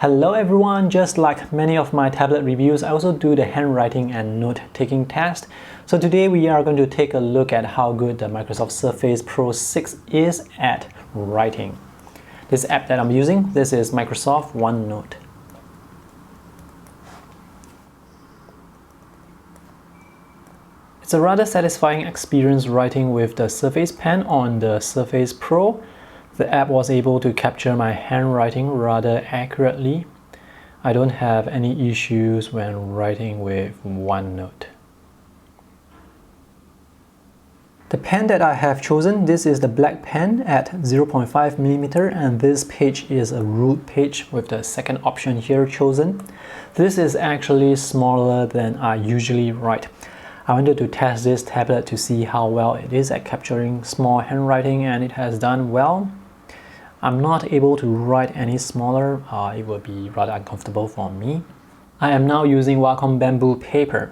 Hello everyone, just like many of my tablet reviews, I also do the handwriting and note-taking test. So today we are going to take a look at how good the Microsoft Surface Pro 6 is at writing. This app that I'm using, this is Microsoft OneNote. It's a rather satisfying experience writing with the Surface Pen on the Surface Pro. The app was able to capture my handwriting rather accurately. I don't have any issues when writing with OneNote. The pen that I have chosen, this is the black pen at 0.5mm, and this page is a ruled page with the second option here chosen. This is actually smaller than I usually write. I wanted to test this tablet to see how well it is at capturing small handwriting, and it has done well. I'm not able to write any smaller, it will be rather uncomfortable for me. I am now using Wacom bamboo paper.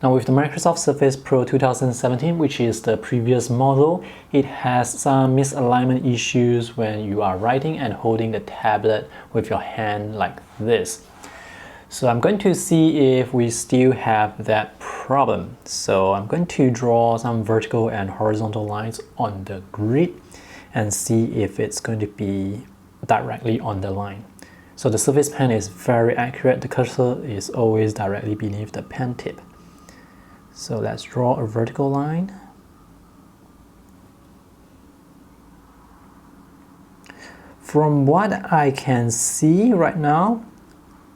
Now with the Microsoft Surface Pro 2017, which is the previous model, it has some misalignment issues when you are writing and holding the tablet with your hand like this. So I'm going to see if we still have that problem. So I'm going to draw some vertical and horizontal lines on the grid and see if it's going to be directly on the line. So the Surface Pen is very accurate. The cursor is always directly beneath the pen tip. So let's draw a vertical line. From what I can see right now,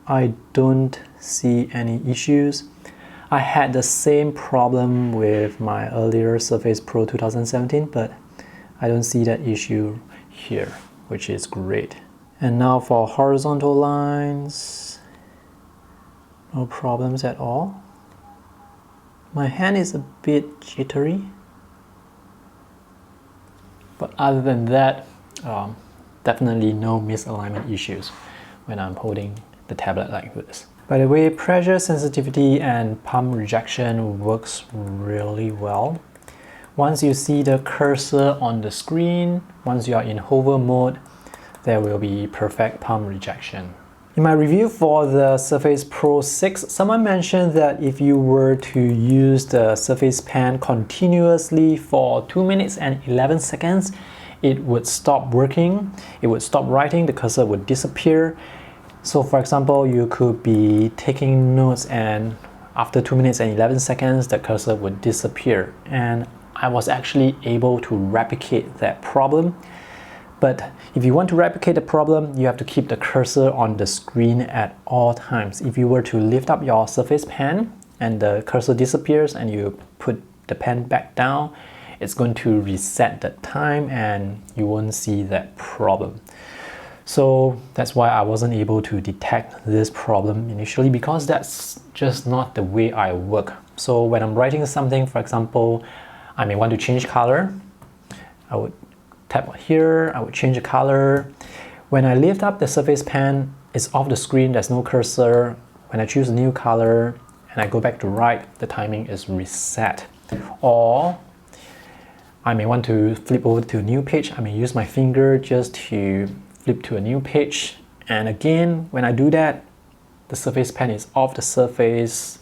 I don't see any issues. I had the same problem with my earlier Surface Pro 2017, but I don't see that issue here, which is great. And now for horizontal lines, no problems at all. My hand is a bit jittery, but other than that, definitely no misalignment issues when I'm holding the tablet like this. By the way, pressure sensitivity and palm rejection works really well. Once you see the cursor on the screen, once you are in hover mode, there will be perfect palm rejection. In my review for the Surface Pro 6, someone mentioned that if you were to use the Surface Pen continuously for 2 minutes and 11 seconds, it would stop working, it would stop writing, the cursor would disappear. So for example, you could be taking notes and after 2 minutes and 11 seconds, the cursor would disappear. And I was actually able to replicate that problem. But if you want to replicate the problem, you have to keep the cursor on the screen at all times. If you were to lift up your Surface Pen and the cursor disappears and you put the pen back down, it's going to reset the time and you won't see that problem. So that's why I wasn't able to detect this problem initially, because that's just not the way I work. So when I'm writing something, for example, I may want to change color. I would tap here, I would change the color. When I lift up the Surface Pen, it's off the screen, there's no cursor. When I choose a new color and I go back to write, the timing is reset. Or I may want to flip over to a new page. I may use my finger just to flip to a new page. And again, when I do that, the Surface Pen is off the surface.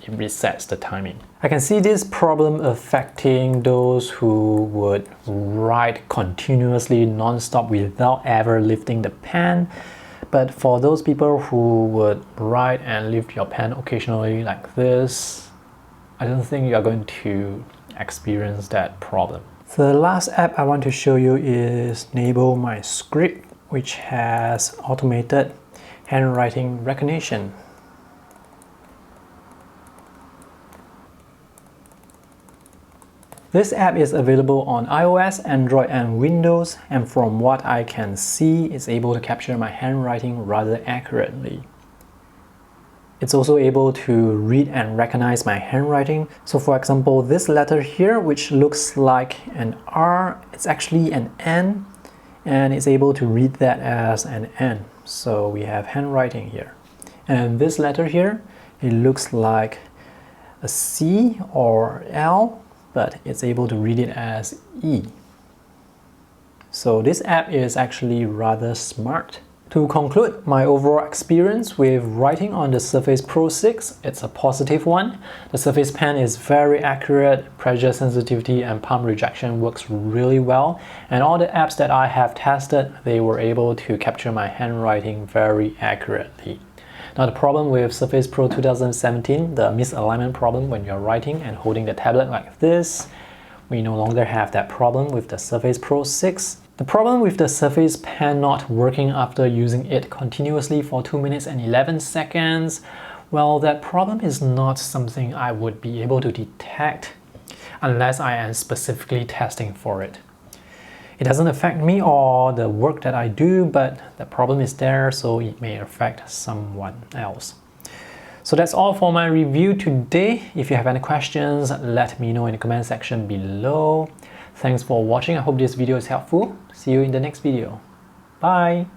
It resets the timing. I can see this problem affecting those who would write continuously non-stop without ever lifting the pen. But for those people who would write and lift your pen occasionally like this, I don't think you're going to experience that problem. The last app I want to show you is Enable My Script, which has automated handwriting recognition. This app is available on iOS, Android and Windows, and from what I can see, it's able to capture my handwriting rather accurately. It's also able to read and recognize my handwriting. So for example, this letter here, which looks like an R, it's actually an N, and it's able to read that as an N. So we have handwriting here. And this letter here, it looks like a C or L, but it's able to read it as E. So this app is actually rather smart. To conclude, my overall experience with writing on the Surface Pro 6, it's a positive one. The Surface Pen is very accurate, pressure sensitivity and palm rejection works really well, and all the apps that I have tested, they were able to capture my handwriting very accurately. Now the problem with Surface Pro 2017, the misalignment problem when you're writing and holding the tablet like this, we no longer have that problem with the Surface Pro 6. The problem with the Surface Pen not working after using it continuously for 2 minutes and 11 seconds, well, that problem is not something I would be able to detect unless I am specifically testing for it. It doesn't affect me or the work that I do, but the problem is there, so it may affect someone else. So that's all for my review today. If you have any questions, let me know in the comment section below. Thanks for watching. I hope this video is helpful. See you in the next video. Bye!